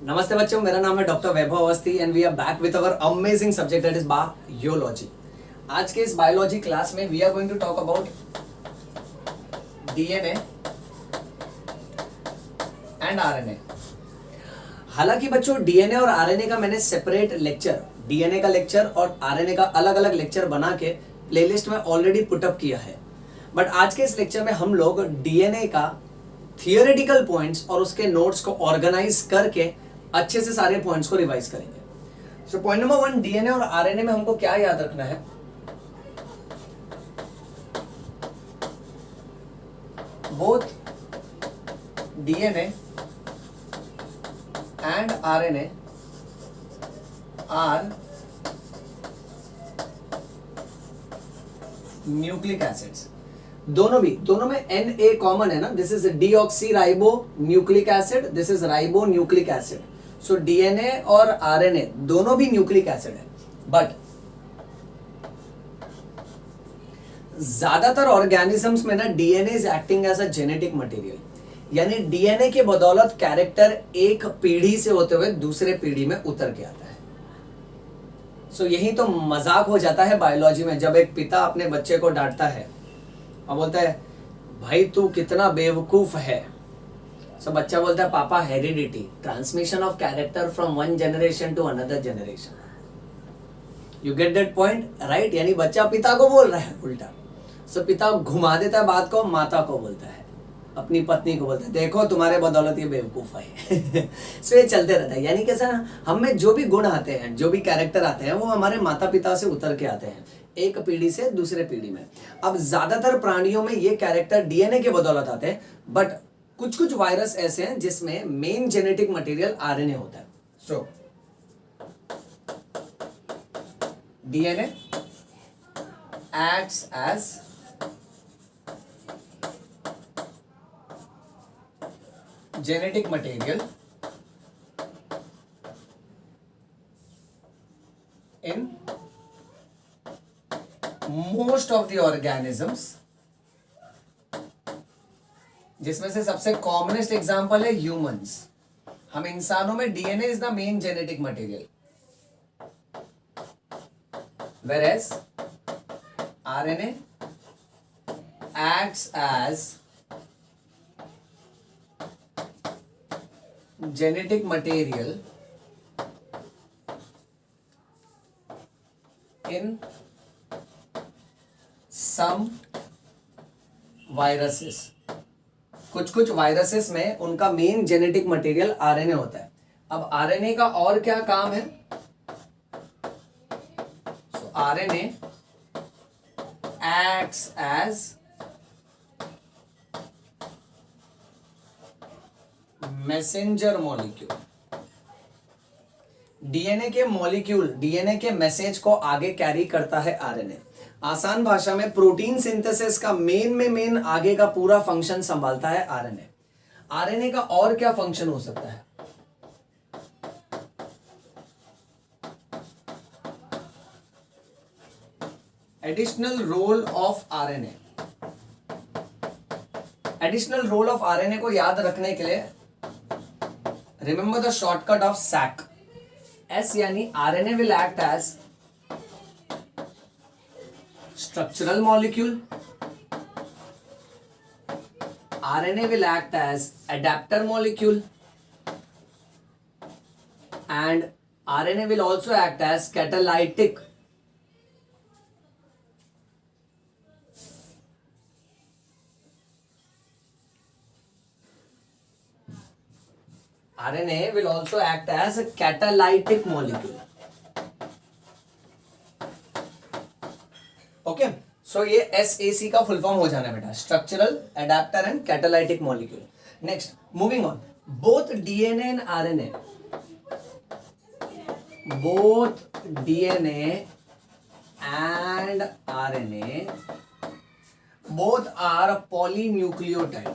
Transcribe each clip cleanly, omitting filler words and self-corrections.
नमस्ते बच्चों, मेरा नाम है doctor Vaibhav Awasthi and we are back with our amazing subject that is biology. आज के इस बायोलॉजी क्लास में we are going to talk about DNA and RNA. हालांकि बच्चों डीएनए और आरएनए का मैंने सेपरेट लेक्चर, डीएनए का लेक्चर और आरएनए का अलग अलग लेक्चर बना के प्लेलिस्ट में ऑलरेडी पुटअप किया है, बट आज के इस लेक्चर में हम लोग डीएनए का थियोरेटिकल पॉइंट्स और उसके नोट्स को ऑर्गेनाइज करके अच्छे से सारे पॉइंट्स को रिवाइज करेंगे। सो पॉइंट नंबर 1, डीएनए और आरएनए में हमको क्या याद रखना है? Both DNA and RNA are nucleic acids. दोनों में Na कॉमन है ना, this is deoxy ribo nucleic acid, this is ribo nucleic acid. So DNA और आरएनए दोनों भी न्यूक्लिक एसिड है, बट ज्यादातर ऑर्गेनिजम्स में ना DNA is acting as a genetic material, यानी डीएनए के बदौलत कैरेक्टर एक पीढ़ी से होते हुए दूसरे पीढ़ी में उतर के आता है। सो यही तो मजाक हो जाता है बायोलॉजी में, जब एक पिता अपने बच्चे को डांटता है और बोलता है भाई तू कितना बेवकूफ है। सो बच्चा बोलता है पापा heredity, transmission of character from one generation to another generation. You get that point right? यानी बच्चा पिता को बोल रहा है उल्टा। सो पिता घुमा देता है बात को, माता को बोलता है, अपनी पत्नी को बोलता है देखो तुम्हारे बदौलत ये बेवकूफ है। सो ये चलते रहता है। यानी कैसा, हम में जो भी गुण आते हैं, जो भी कैरेक्टर आते हैं, वो हमारे माता पिता से उतर के आते हैं, एक पीढ़ी से दूसरे पीढ़ी में। अब ज्यादातर प्राणियों में ये कैरेक्टर डीएनए के बदौलत आते हैं, बट कुछ कुछ वायरस ऐसे हैं जिसमें मेन जेनेटिक मटेरियल आरएनए होता है। So DNA acts as genetic material in most of the organisms, जिसमें से सबसे कॉमनेस्ट एग्जांपल है ह्यूमंस। हम इंसानों में DNA is the main genetic material, whereas RNA acts as genetic material in some viruses। कुछ कुछ वायरसेस में उनका मेन जेनेटिक मटेरियल आरएनए होता है। अब आरएनए का और क्या काम है? So RNA acts as messenger molecule. DNA के मैसेज को आगे कैरी करता है आरएनए। आसान भाषा में प्रोटीन सिंथेसिस का मेन आगे का पूरा फंक्शन संभालता है आरएनए। आरएनए का और क्या फंक्शन हो सकता है? Additional role of RNA. Additional role of RNA को याद रखने के लिए remember the shortcut of SAC। S यानी RNA will act as structural molecule, RNA will act as adapter molecule, and RNA will also act as catalytic RNA will also act as a catalytic molecule। Okay, so ये SAC का full form हो जाना है बेटा, structural, adapter and catalytic molecule. Next, moving on, both DNA and RNA, both DNA and RNA both are polynucleotide.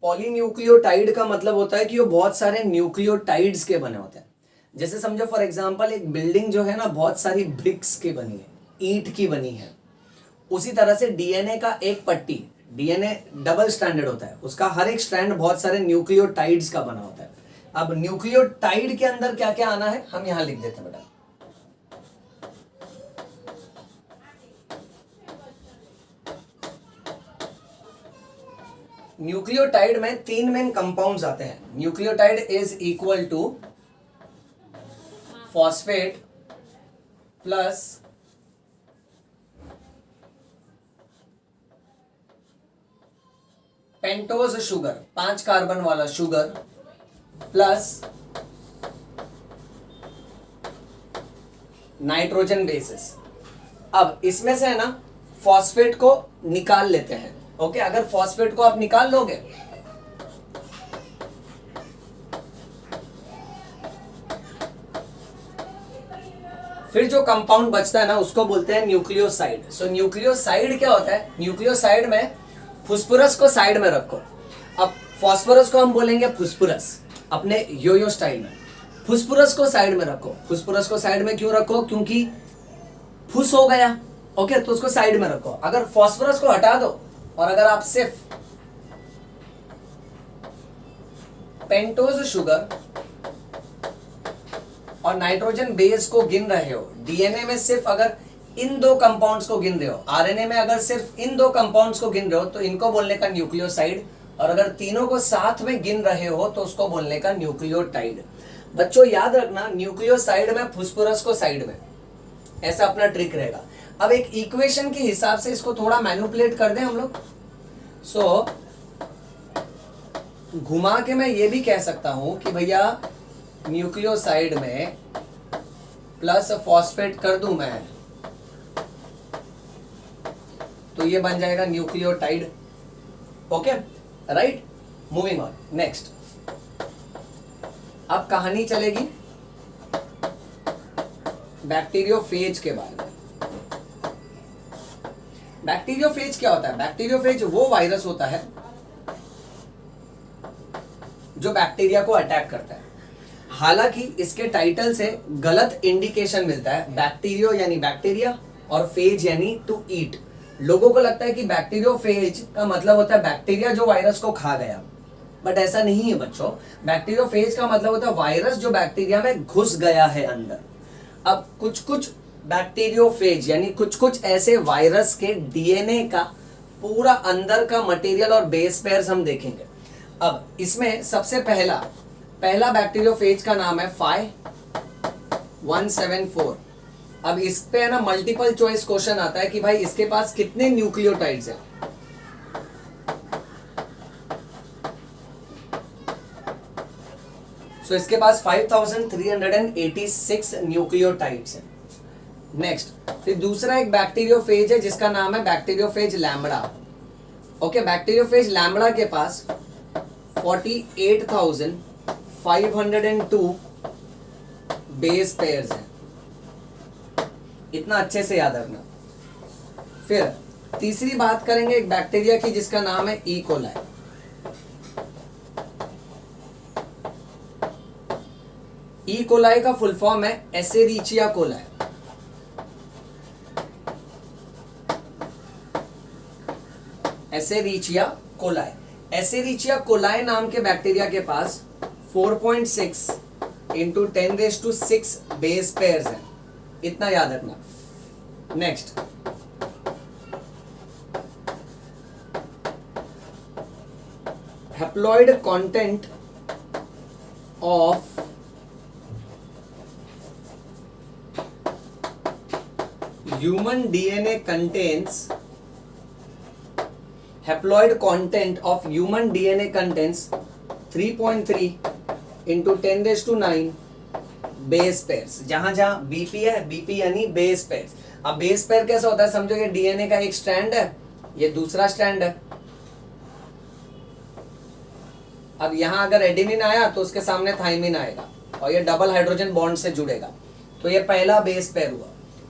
Polynucleotide का मतलब होता है कि वो बहुत सारे न्यूक्लियोटाइड्स के बने होते हैं। जैसे समझो फॉर एग्जांपल एक बिल्डिंग जो है ना बहुत सारी ब्रिक्स की बनी है, ईंट की बनी है। उसी तरह से डीएनए का एक पट्टी, डीएनए डबल स्ट्रैंडेड होता है, उसका हर एक स्ट्रैंड बहुत सारे न्यूक्लियोटाइड्स का बना होता है। अब न्यूक्लियोटाइड के अंदर क्या क्या आना है हम यहां लिख देते हैं बेटा। न्यूक्लियोटाइड में 3 मेन कंपाउंड्स आते हैं। Nucleotide is equal to phosphate plus pentose sugar, 5 carbon वाला शुगर, प्लस नाइट्रोजन बेसिस। अब इसमें से है ना फॉस्फेट को निकाल लेते हैं। ओके, अगर फॉस्फेट को आप निकाल लोगे फिर जो कंपाउंड बचता है ना उसको बोलते हैं न्यूक्लियोसाइड। सो न्यूक्लियोसाइड क्या होता है? न्यूक्लियोसाइड में फॉस्फोरस को साइड में रखो। अब फॉस्फोरस को हम बोलेंगे फॉस्फोरस, अपने यो स्टाइल में। फॉस्फोरस को साइड में रखो। फॉस्फोरस को साइड में क्यों रखो? क्योंकि फुस हो गया। ओके, तो उसको साइड में रखो। अगर फॉस्फोरस को हटा दो और अगर आप सिर्फ पेंटोज शुगर और नाइट्रोजन बेस को गिन रहे हो, डीएनए में सिर्फ अगर इन 2 कंपाउंड्स को गिन रहे हो, आरएनए में अगर सिर्फ इन 2 कंपाउंड्स को गिन रहे हो तो इनको बोलने का न्यूक्लियोसाइड, और अगर तीनों को साथ में गिन रहे हो तो उसको बोलने का न्यूक्लियोटाइड। बच्चों याद रखना, न्यूक्लियोसाइड में फॉस्फोरस को साइड में, ऐसा अपना ट्रिक रहेगा। अब एक इक्वेशन के हिसाब से इसको थोड़ा मैनिपुलेट कर दें हम लोग। सो घुमा के मैं ये भी कह सकता हूं कि भैया न्यूक्लियोसाइड में प्लस फॉस्फेट कर दूं मैं तो ये बन जाएगा nucleotide. Okay, right, moving on next. अब कहानी चलेगी बैक्टीरियोफेज के बारे में। बैक्टीरियोफेज क्या होता है? बैक्टीरियोफेज वो वायरस होता है जो बैक्टीरिया को अटैक करता है। हालांकि इसके टाइटल से गलत इंडिकेशन मिलता है। बैक्टीरियो यानी बैक्टीरिया और फेज यानी टू ईट। लोगों को लगता है कि बैक्टीरियोफेज का मतलब होता है बैक्टीरिया जो वायरस को खा गया, बट ऐसा नहीं है बच्चों। बैक्टीरियोफेज का मतलब होता है वायरस जो बैक्टीरिया में घुस गया है अंदर। अब कुछ कुछ बैक्टीरियोफेज यानी कुछ कुछ ऐसे वायरस के डीएनए का पूरा अंदर का मटेरियल और बेस पेयर्स हम देखेंगे। अब इसमें सबसे पहला बैक्टीरियोफेज का नाम है Phi-174। अब इस पे है ना मल्टीपल चॉइस क्वेश्चन आता है कि भाई इसके पास कितने न्यूक्लियोटाइड्स हैं। सो इसके पास 5386 न्यूक्लियोटाइड्स हैं। नेक्स्ट, फिर दूसरा एक बैक्टीरियोफेज है जिसका नाम है bacteriophage lambda. Okay, bacteriophage lambda के पास 48,502 बेस पेयर्स हैं। इतना अच्छे से याद रखना। फिर तीसरी बात करेंगे एक बैक्टीरिया की जिसका नाम है ई कोलाई। ई कोलाई का फुल फॉर्म है एसेरिचिया कोलाई। एसेरिचिया कोलाई। एसेरिचिया कोलाई नाम के बैक्टीरिया के पास 4.6 इंटू 10⁶ बेस पेयर्स हैं। इतना याद रखना। Next, haploid content of human DNA contains haploid content of human DNA contains 3.3 into 10⁹ base pairs. जहां जहां बीपी है, बीपी यानी बेस पेयर्स। अब बेस पेयर कैसा होता है समझो, ये डीएनए का एक स्ट्रैंड है, ये दूसरा स्ट्रैंड है। अब यहां अगर एडेनिन आया तो उसके सामने थाइमिन आएगा और ये डबल हाइड्रोजन बॉन्ड से जुड़ेगा, तो ये पहला बेस पेयर हुआ।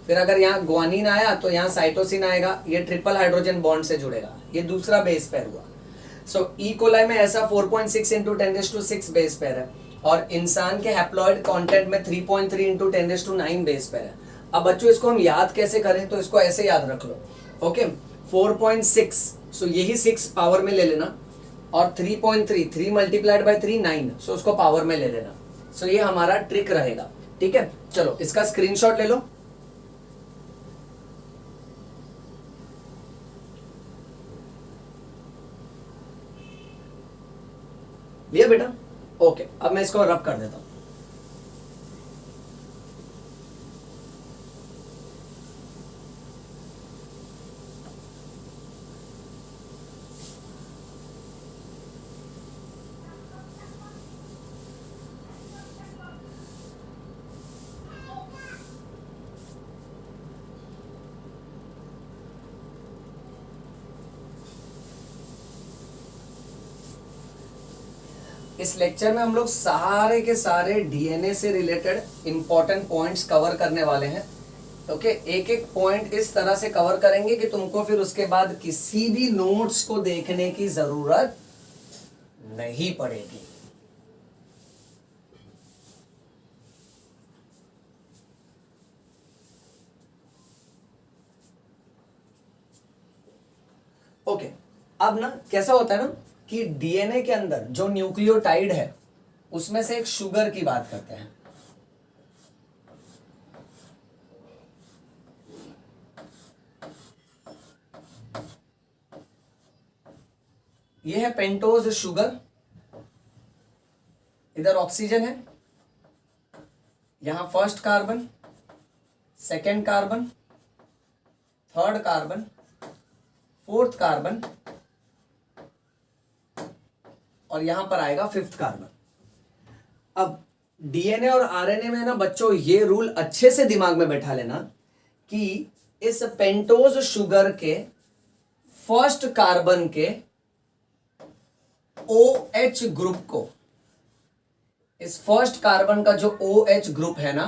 फिर अगर यहाँ ग्वानिन आया तो यहाँ साइटोसिन आएगा, ये ट्रिपल हाइड्रोजन बॉन्ड से जुड़ेगा, ये दूसरा बेस पेयर हुआ। सो ई कोलाई में ऐसा 4.6 इंटू 10⁶ बेस पेयर है और इंसान के हैप्लॉइड कंटेंट में 3.3 इंटू 10⁹ बेस पेयर है। अब बच्चों इसको हम याद कैसे करें, तो इसको ऐसे याद रख लो। ओके, 4.6, सो यही 6 पावर में ले लेना, और 3.3, 3 मल्टीप्लाइड बाय 3 9, सो उसको पावर में ले लेना। सो ये हमारा ट्रिक रहेगा, ठीक है। चलो इसका स्क्रीनशॉट ले लो। लिया बेटा? ओके, अब मैं इसको रब कर देता हूं। इस लेक्चर में हम लोग सारे के सारे डीएनए से रिलेटेड इंपॉर्टेंट पॉइंट्स कवर करने वाले हैं। ओके, एक एक पॉइंट इस तरह से कवर करेंगे कि तुमको फिर उसके बाद किसी भी नोट्स को देखने की जरूरत नहीं पड़ेगी। ओके, अब ना कैसा होता है ना कि डीएनए के अंदर जो न्यूक्लियोटाइड है उसमें से एक शुगर की बात करते हैं। यह है पेंटोज शुगर, इधर ऑक्सीजन है, यहां first carbon, second carbon, third carbon, fourth carbon, और यहां पर आएगा फिफ्थ कार्बन। अब डीएनए और आरएनए में ना बच्चों ये रूल अच्छे से दिमाग में बैठा लेना कि इस पेंटोज शुगर के फर्स्ट कार्बन के OH ग्रुप को, इस फर्स्ट कार्बन का जो OH ग्रुप है ना,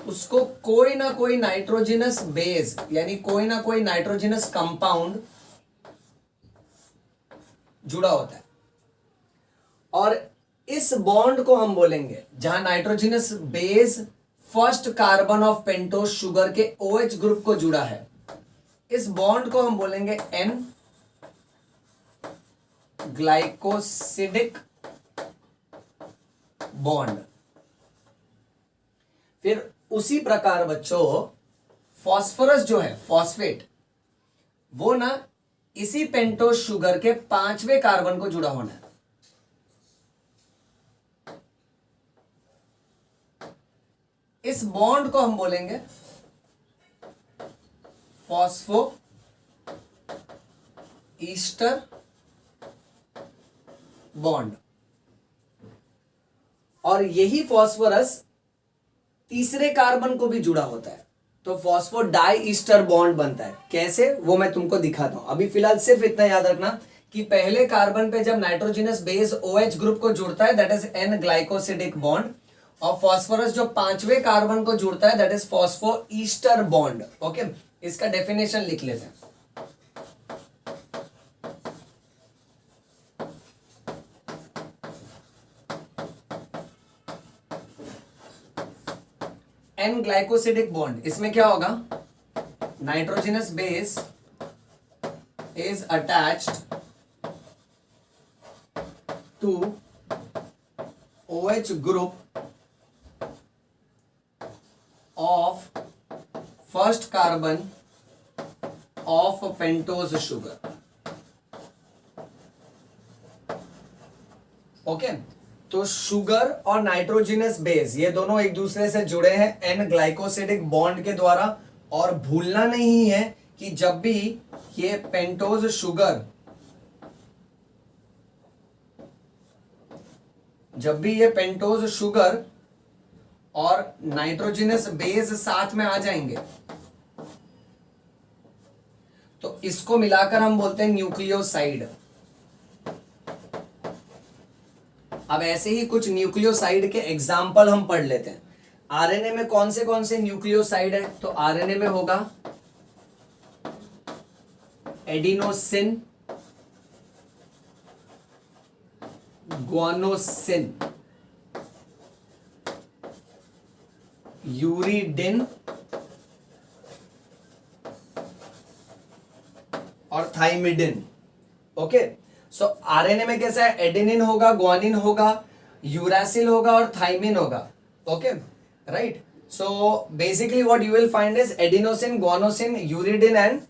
उसको कोई ना कोई नाइट्रोजिनस बेस यानी कोई ना कोई नाइट्रोजिनस कंपाउंड जुड़ा होता है, और इस बॉन्ड को हम बोलेंगे, जहां nitrogenous base first carbon of pentose sugar के OH ग्रुप को जुड़ा है, इस बॉन्ड को हम बोलेंगे N ग्लाइकोसिडिक बॉन्ड। फिर उसी प्रकार बच्चों फॉस्फोरस जो है, फॉस्फेट, वो ना इसी पेंटोज शुगर के 5वें कार्बन को जुड़ा होना है। इस बॉन्ड को हम बोलेंगे फॉस्फो ईस्टर बॉन्ड, और यही फॉस्फोरस तीसरे कार्बन को भी जुड़ा होता है, तो फॉस्फो डाई ईस्टर बॉन्ड बनता है। कैसे, वो मैं तुमको दिखाता हूं। अभी फिलहाल सिर्फ इतना याद रखना कि पहले कार्बन पे जब नाइट्रोजिनस बेस OH ग्रुप को जुड़ता है that is N glycosidic bond, और फॉस्फोरस जो 5वें कार्बन को जुड़ता है that is phospho ester bond. Okay, इसका डेफिनेशन लिख लेते हैं। N ग्लाइकोसिडिक बॉन्ड, इसमें क्या होगा, nitrogenous base is attached to OH group of first carbon of pentose sugar. Okay, तो शुगर और नाइट्रोजिनस बेस ये दोनों एक दूसरे से जुड़े हैं N ग्लाइकोसिडिक बॉन्ड के द्वारा, और भूलना नहीं है कि जब भी ये पेंटोज शुगर, जब भी ये पेंटोज शुगर और नाइट्रोजिनस बेस साथ में आ जाएंगे तो इसको मिलाकर हम बोलते हैं न्यूक्लियोसाइड। अब ऐसे ही कुछ न्यूक्लियोसाइड के एग्जाम्पल हम पढ़ लेते हैं। आरएनए में कौन से न्यूक्लियोसाइड है, तो आरएनए में होगा एडिनोसिन, ग्वानोसिन, यूरिडिन, और थाइमिडिन। ओके, सो आरएनए में कैसा है, एडेनिन होगा, ग्वानिन होगा, यूरासिल होगा और थाइमिन होगा। Okay right, so basically what you will find is adenosine, guanosine, uridine and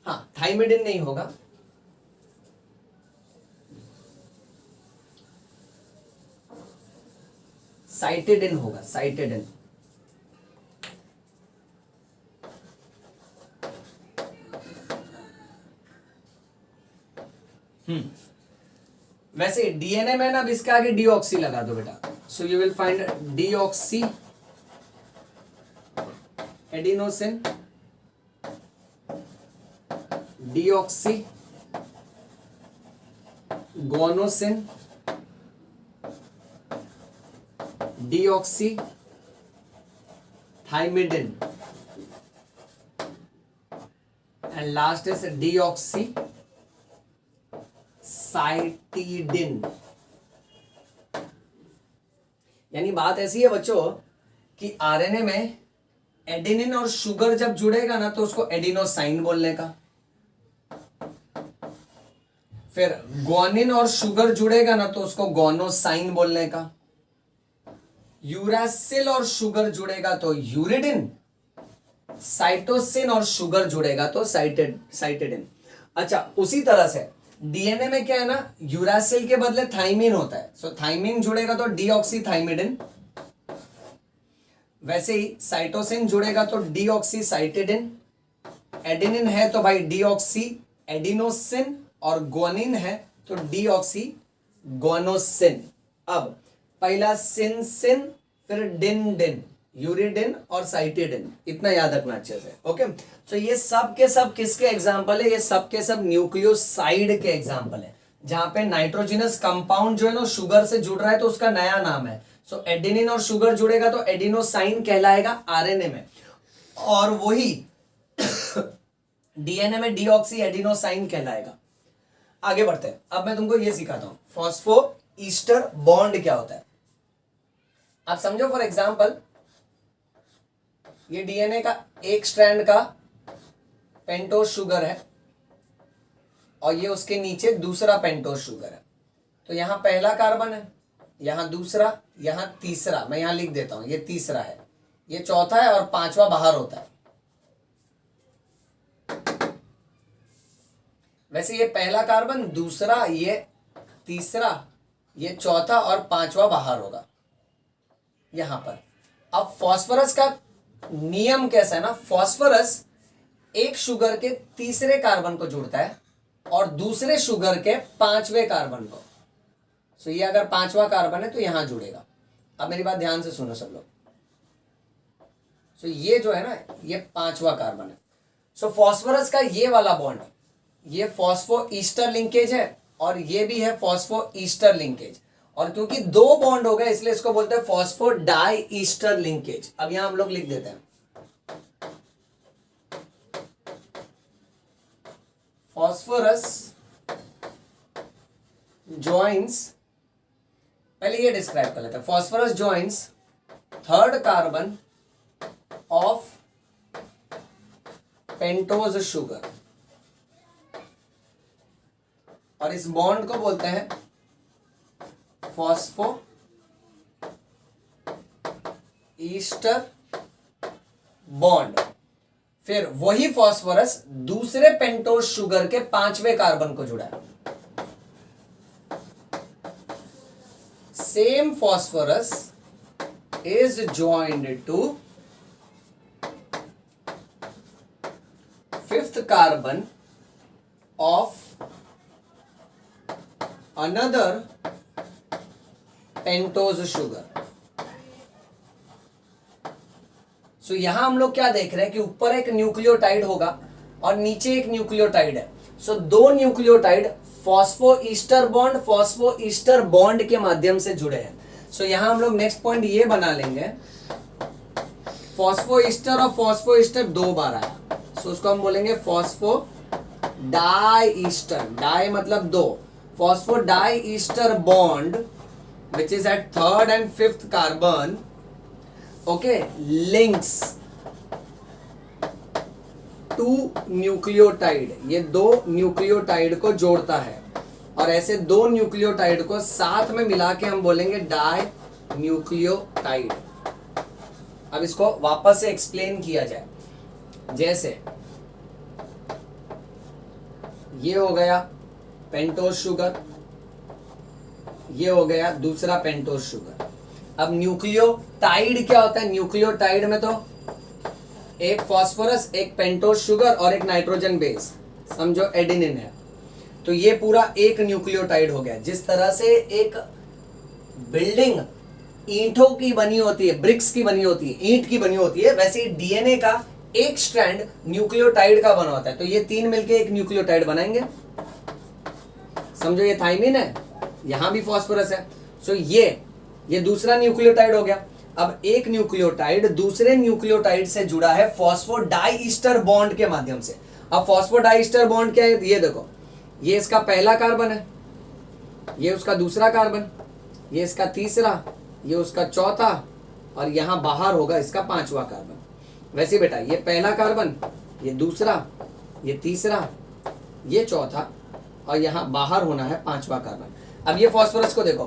हाँ थाइमिडिन नहीं होगा, साइटिडिन होगा, साइटिडिन। वैसे डीएनए में ना अब इसके आगे डीऑक्सी लगा दो बेटा, so you will find deoxy adenosine, deoxy guanosine, deoxy thymidine and last is deoxy cytidine. यानी बात ऐसी है बच्चों कि आरएनए में एडेनिन और शुगर जब जुड़ेगा ना तो उसको एडिनोसाइन बोलने का, फिर ग्वानिन और शुगर जुड़ेगा ना तो उसको गोनोसाइन बोलने का, यूरासिल और शुगर जुड़ेगा तो यूरिडिन, साइटोसिन और शुगर जुड़ेगा तो साइटिडिन। अच्छा, उसी तरह से डीएनए में क्या है ना, यूरासिल के बदले थाइमिन होता है, सो थाइमिन जुड़ेगा तो डीऑक्सीथाइमिडिन, वैसे ही साइटोसिन जुड़ेगा तो डीऑक्सीसाइटिडिन, एडेनिन है तो भाई डीऑक्सी एडिनोसिन और ग्वानिन है तो डीऑक्सी ग्वानोसिन। अब पहला सिन सिन, फिर डिन डिन, यूरिडिन और साइटिडिन, इतना याद रखना अच्छे से। ओके, तो ये सब के सब किसके एग्जाम्पल है, ये सब के सब न्यूक्लियोसाइड के एग्जाम्पल है, जहां पे नाइट्रोजिनस कंपाउंड जो है ना शुगर से जुड़ रहा है तो उसका नया नाम है। सो एडेनिन और शुगर जुड़ेगा तो एडिनोसाइन कहलाएगा आरएनए में, और वही डीएनए में डीऑक्सी एडिनोसाइन कहलाएगा। आगे बढ़ते हैं, अब मैं तुमको ये सिखाता हूं फॉस्फो ईस्टर बॉन्ड क्या होता है। आप समझो फॉर एग्जाम्पल ये डीएनए का एक स्ट्रैंड का पेंटोज शुगर है और ये उसके नीचे दूसरा पेंटोज शुगर है, तो यहां पहला कार्बन है, यहां दूसरा, यहां तीसरा, मैं यहां लिख देता हूं ये तीसरा है, ये चौथा है और पांचवा बाहर होता है। वैसे ये पहला कार्बन, दूसरा, ये तीसरा, ये चौथा और पांचवा बाहर होगा यहां पर। अब फॉस्फोरस का नियम कैसा है ना, फॉस्फोरस एक शुगर के तीसरे कार्बन को जोड़ता है और दूसरे शुगर के पांचवें कार्बन को। सो ये अगर पांचवा कार्बन है तो यहां जुड़ेगा। अब मेरी बात ध्यान से सुनो सब लोग। सो ये जो है ना ये पांचवा कार्बन है। सो फॉस्फोरस का ये वाला बॉन्ड, ये फॉस्फो ईस्टर लिंकेज है और ये भी है फॉस्फो ईस्टर लिंकेज, और क्योंकि दो बॉन्ड हो गए इसलिए इसको बोलते हैं फॉस्फो डाई ईस्टर लिंकेज। अब यहां हम लोग लिख देते हैं फॉस्फोरस जॉइंस, पहले ये डिस्क्राइब कर लेते हैं। Phosphorus joins third carbon of pentose sugar, और इस बॉन्ड को बोलते हैं फॉस्फो ईस्टर बॉन्ड। फिर वही फॉस्फोरस दूसरे पेंटोज शुगर के पांचवें कार्बन को जुड़ा है। Same phosphorus is joined to fifth carbon of another pentose sugar. So यहां हम लोग क्या देख रहे हैं कि ऊपर एक न्यूक्लियोटाइड होगा और नीचे एक न्यूक्लियोटाइड है। सो दो न्यूक्लियोटाइड फॉस्फो ईस्टर बॉन्ड के माध्यम से जुड़े हैं। सो यहां हम लोग नेक्स्ट पॉइंट ये बना लेंगे, फॉस्फो ईस्टर और फॉस्फो ईस्टर दो बार आया, सो उसको हम बोलेंगे फॉस्फो डाई ईस्टर, डाई मतलब दो, phosphodiester bond which is at third and fifth carbon, okay, links to nucleotide, ये दो न्यूक्लियोटाइड को जोड़ता है, और ऐसे दो न्यूक्लियोटाइड को साथ में मिला के हम बोलेंगे डाई न्यूक्लियोटाइड। अब इसको वापस से एक्सप्लेन किया जाए, जैसे ये हो गया पेंटोज शुगर, ये हो गया दूसरा पेंटोज शुगर। अब न्यूक्लियोटाइड क्या होता है? न्यूक्लियोटाइड में तो एक फास्फोरस, एक पेंटोज शुगर और एक नाइट्रोजन बेस, समझो एडेनिन है, तो ये पूरा एक न्यूक्लियोटाइड हो गया। जिस तरह से एक बिल्डिंग ईंटों की बनी होती है, ब्रिक्स की बनी होती है, ईंट की बनी होती है, वैसे ही डीएनए का एक स्ट्रैंड न्यूक्लियोटाइड का बना होता है। तो ये तीन मिलके एक न्यूक्लियोटाइड बनाएंगे। समझो ये थाइमिन है, यहां भी फास्फोरस है, सो ये दूसरा न्यूक्लियोटाइड हो गया। अब एक न्यूक्लियोटाइड दूसरे न्यूक्लियोटाइड से जुड़ा है फॉस्फोडाइस्टर बॉन्ड के माध्यम से। अब फॉस्फोडाइस्टर बॉन्ड क्या है? ये देखो, ये इसका पहला कार्बन है, ये उसका दूसरा कार्बन, ये इसका तीसरा, ये उसका चौथा, और यहां बाहर होगा इसका पांचवा कार्बन। वैसे बेटा ये पहला कार्बन, ये दूसरा, ये तीसरा, ये चौथा, और यहां बाहर होना है पांचवा कार्बन। अब ये फास्फोरस को देखो,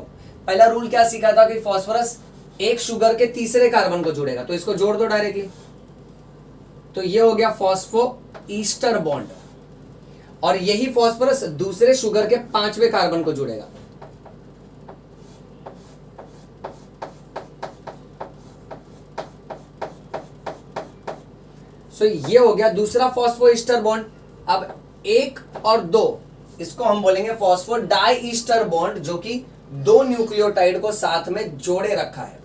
पहला रूल क्या सीखा था कि फास्फोरस एक शुगर के तीसरे कार्बन को जोड़ेगा, तो इसको जोड़ दो डायरेक्टली, तो ये हो गया फॉस्फो ईस्टर बॉन्ड, और यही फास्फोरस दूसरे शुगर के पांचवें कार्बन को जोड़ेगा। सो ये हो गया दूसरा फॉस्फो ईस्टर बॉन्ड। अब एक और दो, इसको हम बोलेंगे फॉस्फो डाई ईस्टर बॉन्ड, जो कि दो न्यूक्लियोटाइड को साथ में जोड़े रखा है,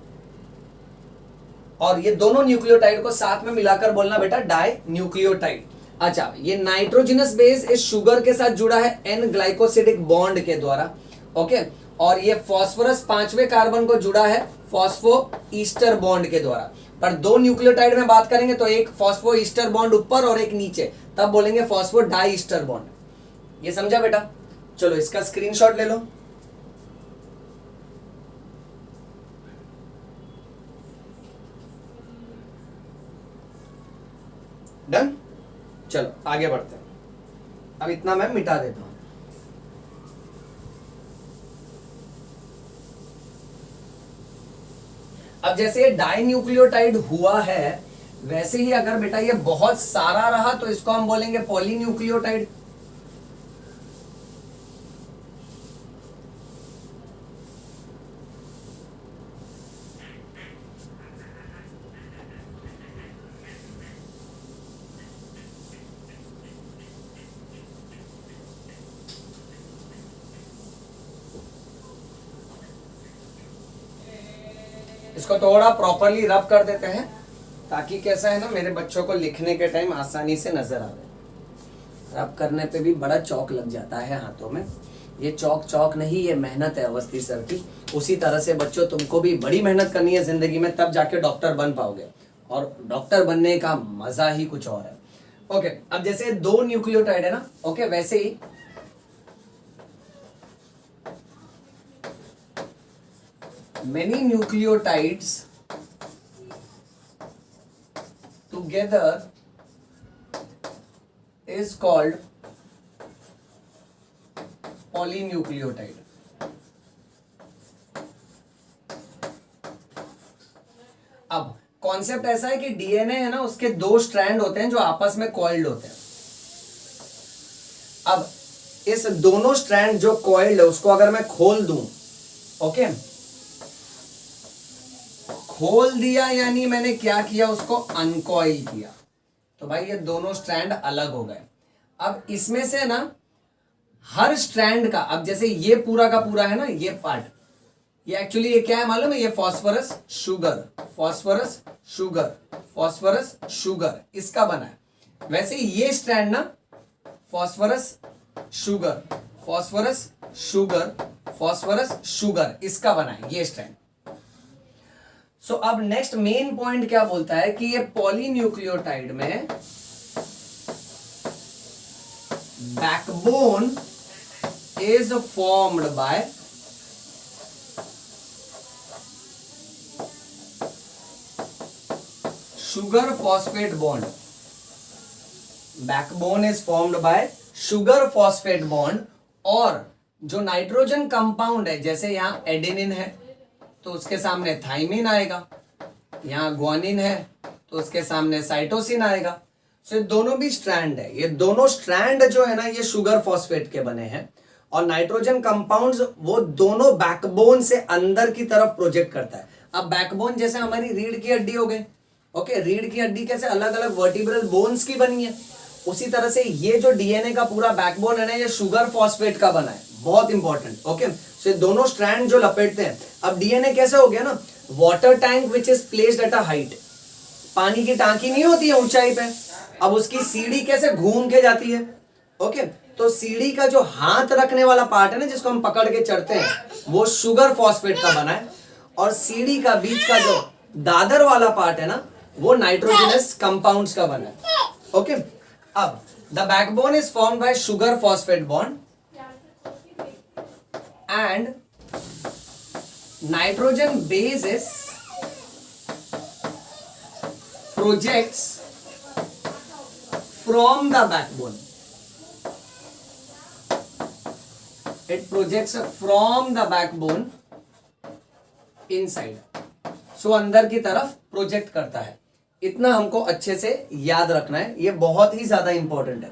और ये दोनों न्यूक्लियोटाइड को साथ में मिलाकर बोलना बेटा डाई न्यूक्लियोटाइड। अच्छा, ये नाइट्रोजनस बेस इस शुगर के साथ जुड़ा है एन ग्लाइकोसिडिक बॉन्ड के द्वारा, ओके, और ये फास्फोरस पांचवें कार्बन को जुड़ा है फॉस्फो ईस्टर बॉन्ड के द्वारा। पर दो न्यूक्लियोटाइड में बात करेंगे तो एक फॉस्फो ईस्टर बॉन्ड ऊपर और एक नीचे, तब बोलेंगे फॉस्फो डाई ईस्टर बॉन्ड। ये समझा बेटा? चलो इसका स्क्रीनशॉट ले लो। डन? चलो आगे बढ़ते हैं। अब इतना मैं मिटा देता हूं। अब जैसे ये डाई न्यूक्लियोटाइड हुआ है, वैसे ही अगर बेटा ये बहुत सारा रहा तो इसको हम बोलेंगे पॉलीन्यूक्लियोटाइड। इसको थोड़ा प्रॉपरली रब कर देते हैं, ताकि कैसा है ना, मेरे बच्चों को लिखने के टाइम आसानी से नजर आवे। रब करने पे भी बड़ा चौक लग जाता है हाथों में। ये चौक नहीं, ये मेहनत है अवस्थी सर की। उसी तरह से बच्चों तुमको भी बड़ी मेहनत करनी है जिंदगी में, तब जाके डॉक्टर बन पाओगे, और डॉक्टर बनने का मजा ही कुछ और है। ओके, अब जैसे दो न्यूक्लियोटाइड है ना, ओके, वैसे ही many nucleotides together is called polynucleotide। अब कॉन्सेप्ट ऐसा है कि डीएनए है ना, उसके दो स्ट्रैंड होते हैं जो आपस में कॉइल्ड होते हैं। अब इस दोनों स्ट्रैंड जो कॉइल्ड है उसको अगर मैं खोल दूं, ओके, खोल दिया यानी मैंने क्या किया, उसको अनकॉइल किया, तो भाई ये दोनों स्ट्रैंड अलग हो गए। अब इसमें से ना हर स्ट्रैंड का, अब जैसे ये पूरा का पूरा है ना, ये पार्ट, ये एक्चुअली ये क्या है मालूम है? ये phosphorus sugar, phosphorus sugar, phosphorus sugar, इसका बना है। वैसे ये स्ट्रैंड ना phosphorus sugar, phosphorus sugar, phosphorus sugar, इसका बना है ये स्ट्रैंड। सो अब नेक्स्ट मेन पॉइंट क्या बोलता है कि ये पॉलीन्यूक्लियोटाइड में backbone is formed by sugar phosphate bond. Backbone is formed by sugar phosphate bond, और जो नाइट्रोजन कंपाउंड है, जैसे यहाँ एडेनिन है तो उसके सामने थाइमिन आएगा, यहाँ ग्वानिन है तो उसके सामने साइटोसिन आएगा। सो ये दोनों भी स्ट्रैंड है, ये दोनों स्ट्रैंड जो है ना ये शुगर फॉस्फेट के बने हैं, और नाइट्रोजन कंपाउंड्स वो दोनों बैकबोन से अंदर की तरफ प्रोजेक्ट करता है। अब बैकबोन जैसे हमारी रीढ़ की हड्डी हो गई, ओके, रीढ़ की हड्डी कैसे अलग अलग वर्टिब्रल बोन्स की बनी है, उसी तरह से ये जो डीएनए का पूरा बैकबोन है ना ये शुगर फॉस्फेट का बना है, बहुत इंपॉर्टेंट। ओके, सो ये दोनों स्ट्रैंड जो लपेटते हैं। अब डीएनए कैसे हो गया ना, water tank which is placed at a height, पानी की टांकी नहीं होती है ऊंचाई पे, अब उसकी सीढ़ी कैसे घूम के जाती है। ओके, तो सीढ़ी का जो हाथ रखने वाला पार्ट है ना जिसको हम पकड़ के चढ़ते हैं वो शुगर फॉस्फेट का बना है, और सीढ़ी का बीच का जो दादर वाला पार्ट है ना वो नाइट्रोजनस कंपाउंड्स का बना है। ओके, अब the backbone is formed by sugar phosphate bond and nitrogen base projects from the backbone. It projects from the backbone inside. So अंदर की तरफ प्रोजेक्ट करता है। इतना हमको अच्छे से याद रखना है, ये बहुत ही ज्यादा इंपॉर्टेंट है।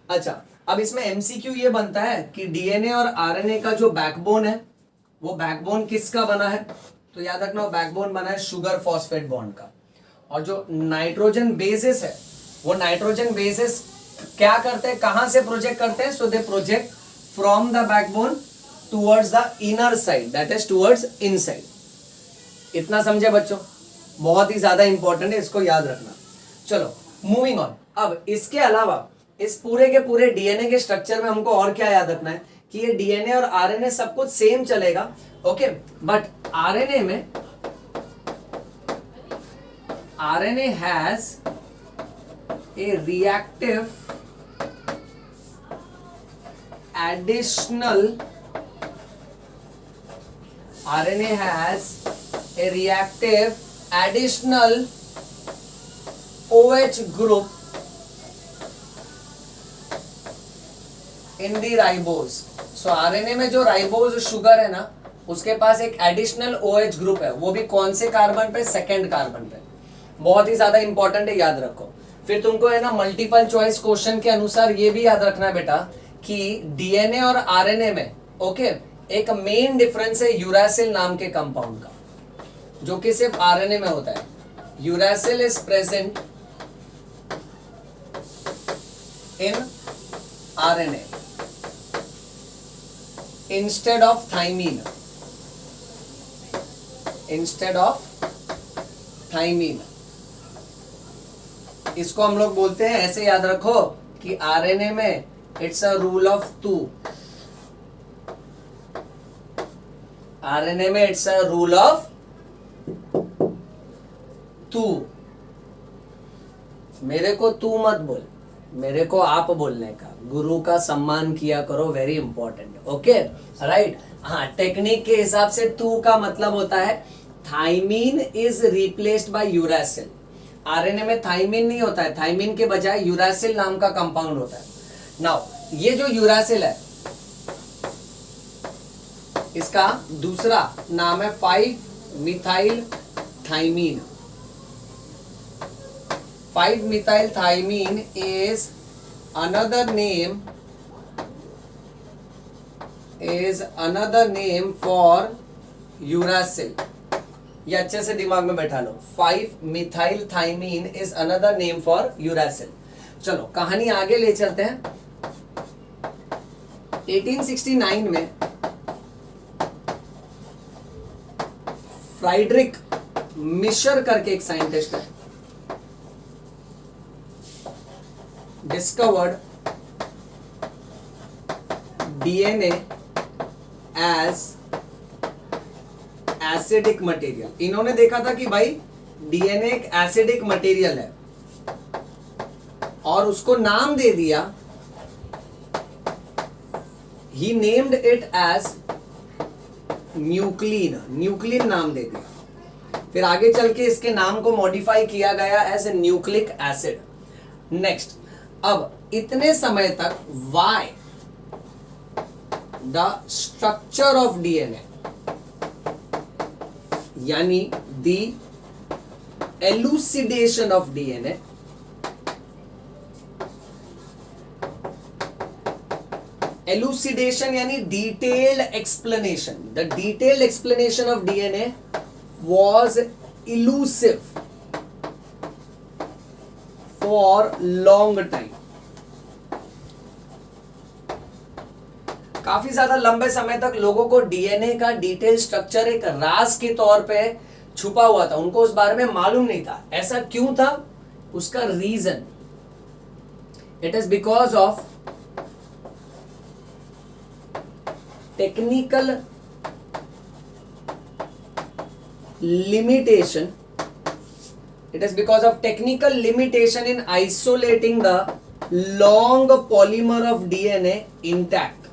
अच्छा, अब इसमें एमसीक्यू ये बनता है कि डीएनए और आरएनए का जो बैकबोन है वो बैकबोन किसका बना है, तो याद रखना बैकबोन बना है शुगर फॉस्फेट बॉन्ड का, और जो नाइट्रोजन बेसिस है वो नाइट्रोजन बेसिस क्या करते हैं, कहां से प्रोजेक्ट करते हैं, so they project from the backbone towards the inner side, that is towards inside. इतना समझे बच्चों, बहुत ही ज्यादा इंपॉर्टेंट है, इसको याद रखना। चलो मूविंग ऑन। अब इसके अलावा इस पूरे के पूरे डीएनए के स्ट्रक्चर में हमको और क्या याद रखना है कि ये डीएनए और आरएनए सब कुछ सेम चलेगा, okay, but RNA has a reactive additional OH group in the ribose. So RNA में जो राइबोज शुगर है ना उसके पास एक एडिशनल OH ग्रुप है, वो भी कौन से कार्बन पे, सेकेंड कार्बन पे। बहुत ही ज्यादा इंपॉर्टेंट है, याद रखो। फिर तुमको है ना मल्टीपल चॉइस क्वेश्चन के अनुसार ये भी याद रखना है बेटा कि डीएनए और आरएनए में ओके एक मेन डिफरेंस है यूरासिल नाम के कंपाउंड का, जो कि सिर्फ आरएनए में होता है। Uracil is present in RNA instead of thymine, इसको हम लोग बोलते हैं, ऐसे याद रखो कि आरएनए में it's a rule of 2, RNA में इट्स अ रूल ऑफ 2। मेरे को तू मत बोल, मेरे को आप बोलने का, गुरु का सम्मान किया करो, वेरी इंपॉर्टेंट। ओके राइट, हाँ, टेक्निक के हिसाब से तू का मतलब होता है thymine is replaced by uracil. RNA में थाइमीन नहीं होता है, थाइमीन के बजाय यूरासिल नाम का कंपाउंड होता है। नाउ ये जो यूरासिल है इसका दूसरा नाम है 5-methyl thymine. 5-methyl thymine is another name for uracil. ये अच्छे से दिमाग में बैठा लो, 5-methyl thymine is another name for uracil. चलो कहानी आगे ले चलते हैं। 1869 में फ्राइडरिक मिशर करके एक साइंटिस्ट है, discovered DNA as acidic material. इन्होंने देखा था कि भाई डीएनए एक एसिडिक मटेरियल है और उसको नाम दे दिया, ही नेम्ड इट एज न्यूक्लिन नाम दे दिया। फिर आगे चल के इसके नाम को मॉडिफाई किया गया as a nucleic acid. Next, अब इतने समय तक why the structure of DNA यानी the elucidation of DNA elucidation यानी detailed explanation the detailed explanation of DNA was elusive for long time. काफी ज्यादा लंबे समय तक लोगों को डीएनए का डिटेल स्ट्रक्चर एक राज के तौर पे छुपा हुआ था, उनको उस बारे में मालूम नहीं था। ऐसा क्यों था? उसका reason, it is because of technical limitation. It is because of technical limitation in isolating the long polymer of DNA intact.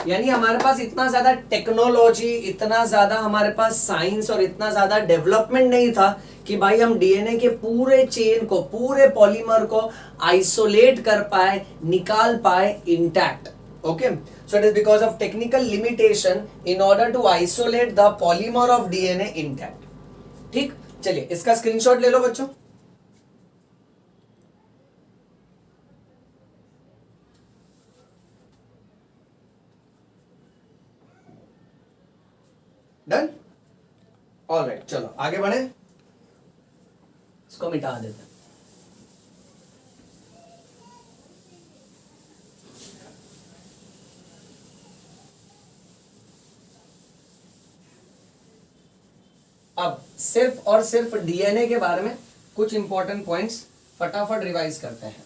यानी हमारे पास इतना ज्यादा टेक्नोलॉजी, इतना ज्यादा हमारे पास साइंस और इतना ज्यादा डेवलपमेंट नहीं था कि भाई हम डीएनए के पूरे चेन को, पूरे पॉलीमर को आइसोलेट कर पाए, निकाल पाए intact. Okay, so it is because of technical limitation in order to isolate the polymer of DNA intact. ठीक, चलिए इसका स्क्रीनशॉट ले लो बच्चों। डन, ऑलराइट, चलो आगे बढ़े, इसको मिटा देते हैं। अब सिर्फ और सिर्फ डीएनए के बारे में कुछ इंपॉर्टेंट पॉइंट्स फटाफट रिवाइज करते हैं।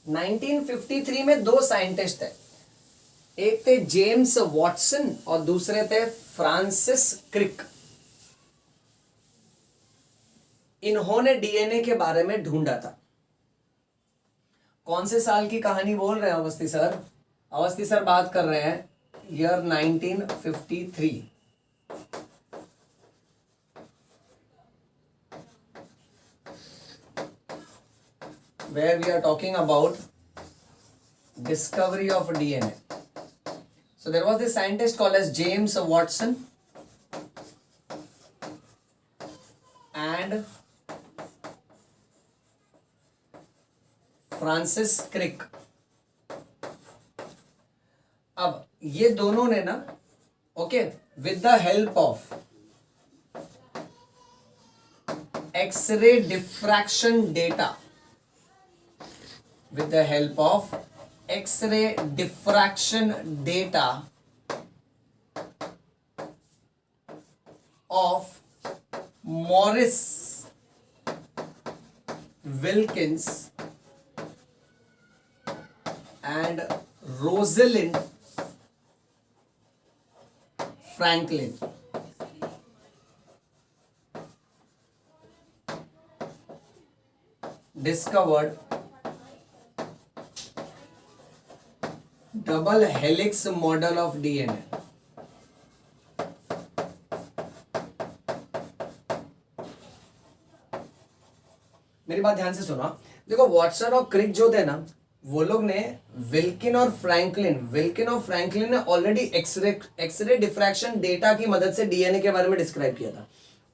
1953 में दो साइंटिस्ट थे, एक थे जेम्स वॉटसन और दूसरे थे फ्रांसिस क्रिक। इन्होंने डीएनए के बारे में ढूंढा था। कौन से साल की कहानी बोल रहे हैं अवस्थी सर? अवस्थी सर बात कर रहे हैं year 1953। where we are talking about discovery of DNA. So there was this scientist called as James Watson and Francis Crick. अब ये दोनों ने ना, okay, with the help of X-ray diffraction data, with the help of X-ray diffraction data of Morris Wilkins and Rosalind Franklin, discovered double helix model of DNA. मेरी बात ध्यान से सुना, देखो वॉटसन और क्रिक जो थे ना, वो लोग ने विल्किन और फ्रैंकलिन ने ऑलरेडी एक्सरे डिफ्रैक्शन डेटा की मदद से डीएनए के बारे में डिस्क्राइब किया था।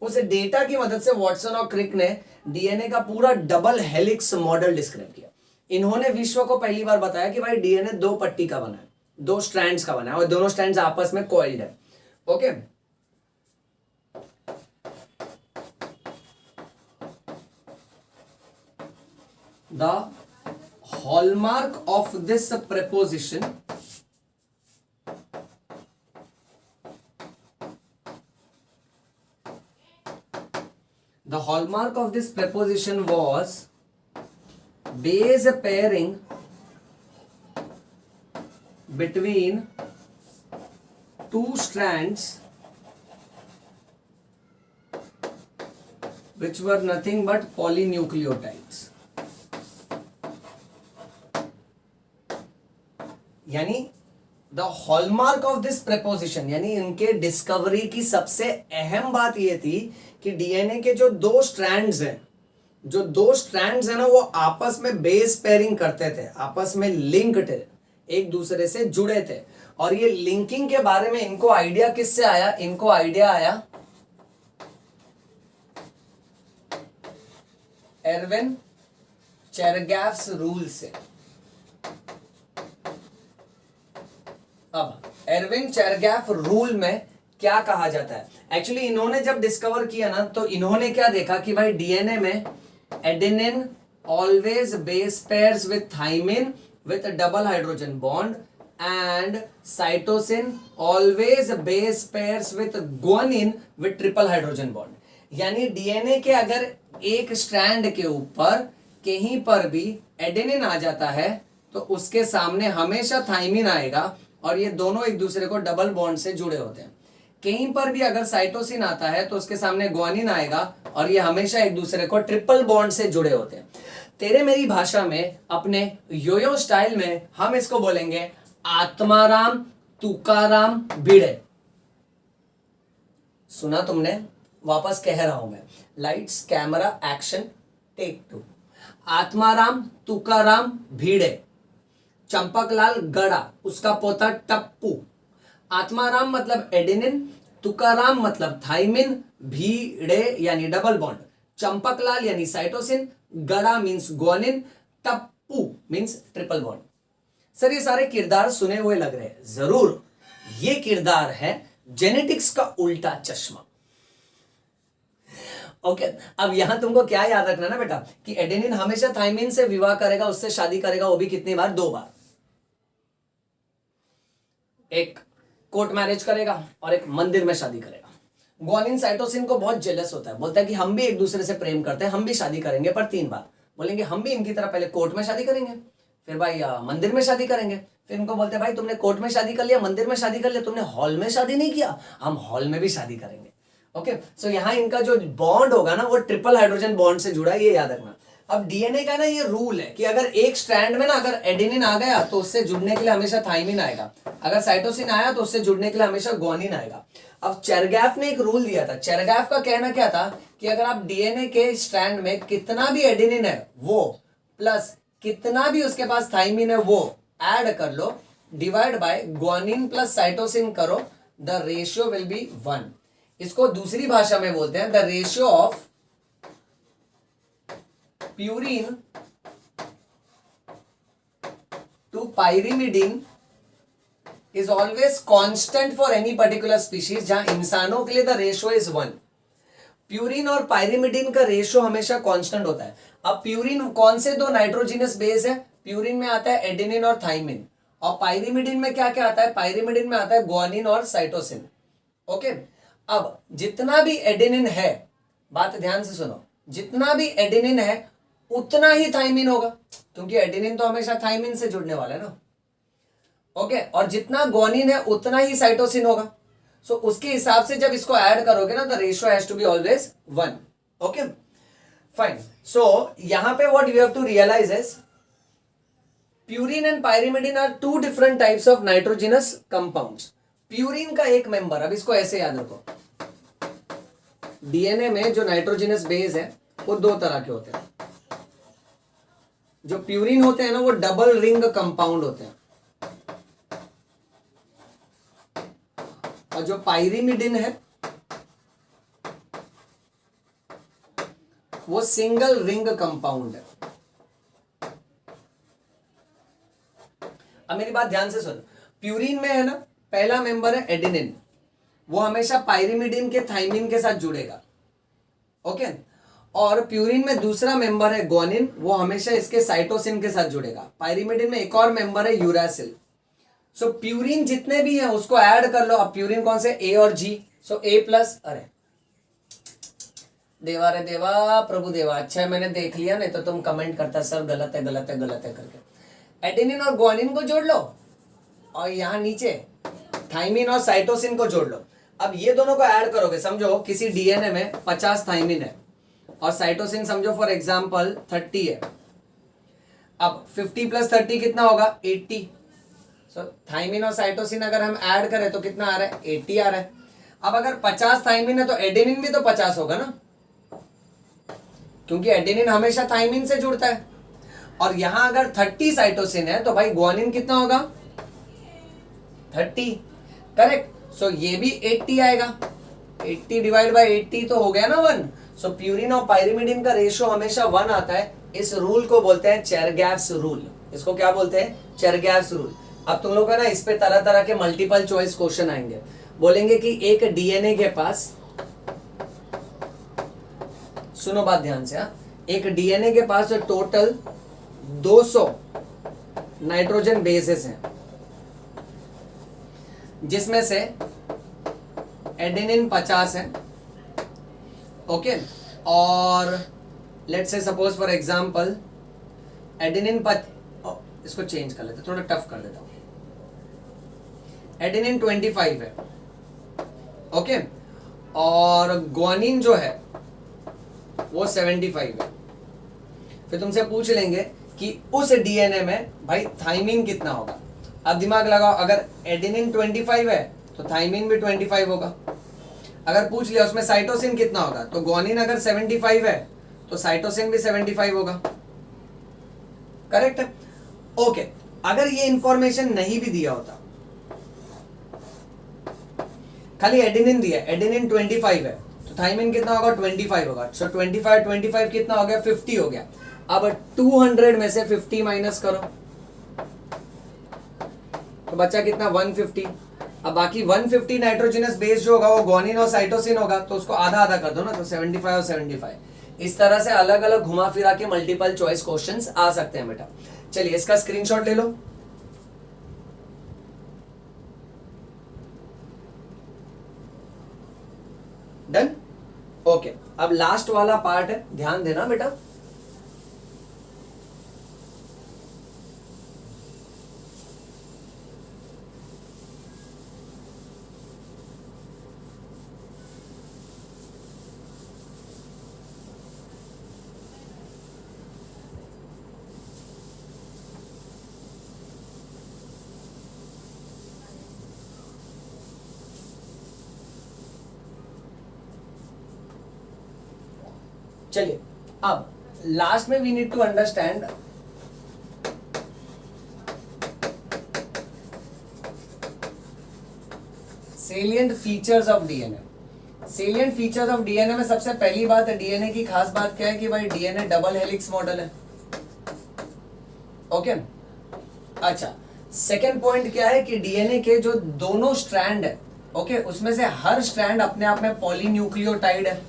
उस डेटा की मदद से वॉटसन और क्रिक ने डीएनए का पूरा डबल हेलिक्स मॉडल डिस्क्राइब किया। इन्होंने विश्व को पहली बार बताया कि भाई डीएनए दो पट्टी का बना है, दो स्ट्रैंड्स का बना है और दोनों स्ट्रैंड्स आपस में कॉइल्ड है। Okay, the hallmark of this preposition was base pairing between two strands which were nothing but polynucleotides। यानी the hallmark of this preposition, यानी इनके डिस्कवरी की सबसे अहम बात यह थी कि डीएनए के जो दो स्ट्रैंड्स हैं जो दो स्ट्रैंड्स है ना वो आपस में बेस पेयरिंग करते थे, आपस में लिंक्ड थे, एक दूसरे से जुड़े थे। और ये लिंकिंग के बारे में इनको आइडिया किससे आया? इनको आइडिया आया एरविन चेरगैफ्स रूल से। अब एरविन चेरगैफ रूल में क्या कहा जाता है? एक्चुअली इन्होंने जब डिस्कवर किया ना तो इन्होंने क्या देखा कि भाई डीएनए में adenine always base pairs with thymine with double hydrogen bond and cytosine always base pairs with guanine with triple hydrogen bond. यानी डीएनए के अगर एक स्ट्रैंड के ऊपर कहीं पर भी एडेनिन आ जाता है तो उसके सामने हमेशा थाइमिन आएगा और ये दोनों एक दूसरे को डबल बॉन्ड से जुड़े होते हैं। कहीं पर भी अगर साइटोसिन आता है तो उसके सामने ग्वानिन आएगा और ये हमेशा एक दूसरे को ट्रिपल बॉन्ड से जुड़े होते हैं। तेरे मेरी भाषा में, अपने योयो स्टाइल में हम इसको बोलेंगे आत्माराम तुकाराम भिड़े। सुना तुमने? वापस कह रहा हूं मैं, lights camera action take 2। Atmaram Tukaram Bhide, Champaklal Gada, उसका पोता टप्पू। आत्माराम मतलब एडेनिन, तुकाराम मतलब थाइमिन, भीड़े यानी डबल बॉन्ड, चंपकलाल यानी साइटोसिन, गड़ा means guanine, Tappu means triple bond. Sir ये सारे किरदार सुने हुए लग रहे हैं, जरूर। ये किरदार है जेनेटिक्स का उल्टा चश्मा। ओके अब यहां तुमको क्या याद रखना ना बेटा कि एडेनिन हमेशा थाइमिन से विवाह करेगा, उससे शादी करेगा, वो भी कितनी बार? 2 बार। एक कोर्ट मैरिज करेगा और एक मंदिर में शादी करेगा। ग्वानिन साइटोसिन को बहुत जेलस होता है, बोलता है कि हम भी एक दूसरे से प्रेम करते हैं, हम भी शादी करेंगे, पर 3 बार। बोलेंगे हम भी इनकी तरह पहले कोर्ट में शादी करेंगे, फिर भाई मंदिर में शादी करेंगे। फिर इनको बोलते हैं भाई तुमने कोर्ट में शादी कर लिया, मंदिर में शादी कर लिया, तुमने हॉल में शादी नहीं किया, हम हॉल में भी शादी करेंगे। ओके सो यहाँ इनका जो बॉन्ड होगा ना वो ट्रिपल हाइड्रोजन बॉन्ड से जुड़ा है, ये याद रखना। अब डीएनए का ना ये रूल है कि अगर एक स्ट्रैंड में ना अगर एडेनिन आ गया तो उससे जुड़ने के लिए हमेशा थाइमिन आएगा, अगर साइटोसिन आया तो उससे जुड़ने के लिए हमेशा ग्वानिन आएगा। अब चेरगैफ ने एक रूल दिया था। चेरगैफ का कहना क्या था कि अगर आप डीएनए के स्ट्रैंड में कितना भी एडेनिन है वो प्लस कितना भी उसके पास थाइमिन है वो ऐड कर लो, divide by guanine plus cytosine करो, द रेशियो विल बी 1। इसको दूसरी भाषा में बोलते हैं the ratio of purine to pyrimidine is always constant for any particular species. जहां इंसानों के लिए द रेशियो इज 1। प्यूरिन और पाइरिमिडिन का रेशियो हमेशा कांस्टेंट होता है। अब प्यूरिन कौन से 2 नाइट्रोजिनस बेस है? प्यूरिन में आता है एडेनिन और थाइमिन, और पाइरिमिडिन में क्या क्या आता है? पाइरिमिडिन में आता है ग्वानिन और साइटोसिन। ओके अब जितना भी एडेनिन है, बात ध्यान से सुनो, जितना भी एडेनिन है उतना ही थाइमिन होगा, क्योंकि एडेनिन तो हमेशा थाइमिन से जुड़ने वाला है ना। ओके और जितना ग्वानिन है उतना ही साइटोसिन होगा। सो उसके हिसाब से जब इसको ऐड करोगे ना the ratio has to be always 1। Okay fine. So यहां पे what you have to realise is purine and pyrimidine are 2 different types of nitrogenous compounds. Purine का एक मेंबर, अब इसको ऐसे याद रखो, डीएनए में जो नाइट्रोजिनस बेस है वो 2 तरह के होते हैं। जो प्यूरिन होते हैं ना वो डबल रिंग कंपाउंड होते हैं, और जो पाइरिमिडिन है वो सिंगल रिंग कंपाउंड है। अब मेरी बात ध्यान से सुन, प्यूरिन में है ना पहला मेंबर है एडेनिन, वो हमेशा पाइरिमिडिन के थाइमिन के साथ जुड़ेगा। ओके और प्यूरिन में दूसरा मेंबर है ग्वानिन, वो हमेशा इसके साइटोसिन के साथ जुड़ेगा। पाइरिमिडिन में एक और मेंबर है यूरासिल। सो प्यूरिन जितने भी हैं उसको ऐड कर लो। अब प्यूरिन कौन से? ए और जी। सो ए प्लस, अरे देवा रे देवा प्रभु देवा, अच्छा है मैंने देख लिया, नहीं तो तुम कमेंट करता सर गलत है गलत है गलत है करके। एडेनिन और ग्वानिन को जोड़ लो और यहां नीचे थाइमिन और साइटोसिन को जोड़ लो। अब ये दोनों को ऐड करोगे, समझो किसी डीएनए में 50 थाइमिन है और साइटोसिन समझो फॉर एग्जांपल 30 है। अब 50 प्लस 30 कितना होगा? 80। सो थाइमिन और साइटोसिन अगर हम ऐड करें तो कितना आ रहा है? 80 आ रहा है। अब अगर 50 थाइमिन है तो एडेनिन भी तो 50 होगा ना, क्योंकि एडेनिन हमेशा थाइमिन से जुड़ता है। और यहां अगर 30 साइटोसिन है तो भाई ग्वानिन कितना होगा 30, करेक्ट। सो ये भी 80 आएगा, 80 डिवाइड बाय 80 तो हो गया ना 1। सो प्यूरिन और पायरिमिडिन का रेशियो हमेशा 1 आता है। इस रूल को बोलते हैं चेरगैव्स रूल। इसको क्या बोलते हैं चेरगैव्स रूल। अब तुम लोग का ना इस पे तरह तरह के मल्टीपल चॉइस क्वेश्चन आएंगे। बोलेंगे कि एक डीएनए के पास, सुनो बात ध्यान से, एक डीएनए के पास टोटल 200 नाइट्रोजन बेसेस हैं, जिसमें से एडेनिन 50 है, ओके। और let's say suppose for example adenine इसको चेंज कर लेते, थोड़ा टफ कर देता हूं। एडेनिन 25 है, ओके, और ग्वानिन जो है वो 75 है। फिर तुमसे पूछ लेंगे कि उस डीएनए में भाई थाइमिन कितना होगा। अब दिमाग लगाओ, अगर एडेनिन 25 है तो थाइमिन भी 25 होगा। अगर पूछ लिया उसमें साइटोसिन कितना होगा, तो ग्वानिन अगर 75 है तो साइटोसिन भी 75 होगा, करेक्ट है, ओके। अगर ये इंफॉर्मेशन नहीं भी दिया होता, खाली एडेनिन दिया, एडेनिन 25 है तो थाइमिन कितना होगा 25 होगा। सो 25 कितना हो गया 50 हो गया। अब 200 में से 50 माइनस करो तो बच्चा कितना 150। अब बाकी 150 नाइट्रोजनस बेस जो होगा वो ग्वानिन और साइटोसिन होगा, तो उसको आधा आधा कर दो ना, तो 75 और 75। इस तरह से अलग अलग घुमा फिरा के मल्टीपल चॉइस क्वेश्चंस आ सकते हैं बेटा। चलिए इसका स्क्रीनशॉट ले लो। Done, okay. अब लास्ट वाला पार्ट है, ध्यान देना बेटा। चलिए अब लास्ट में we need to understand salient features of DNA. Salient features of DNA में सबसे पहली बात है, डीएनए की खास बात क्या है कि भाई डीएनए डबल हेलिक्स मॉडल है, ओके। अच्छा, सेकेंड पॉइंट क्या है कि डीएनए के जो दोनों स्ट्रैंड है, ओके, उसमें से हर स्ट्रैंड अपने आप में पॉलीन्यूक्लियोटाइड है।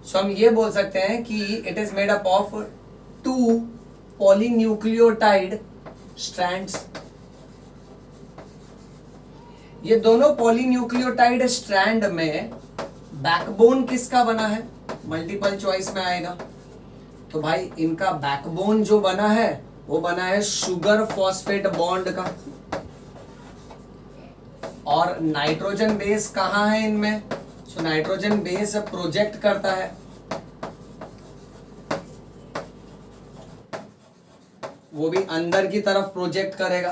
तो हम ये बोल सकते हैं कि it is made up of 2 polynucleotide strands. ये दोनों पॉलीन्यूक्लियोटाइड स्ट्रैंड में बैकबोन किसका बना है, मल्टीपल चॉइस में आएगा। तो भाई इनका बैकबोन जो बना है वो बना है शुगर फॉस्फेट बॉन्ड का। और नाइट्रोजन बेस कहां है इनमें, सो नाइट्रोजन बेस प्रोजेक्ट करता है, वो भी अंदर की तरफ प्रोजेक्ट करेगा।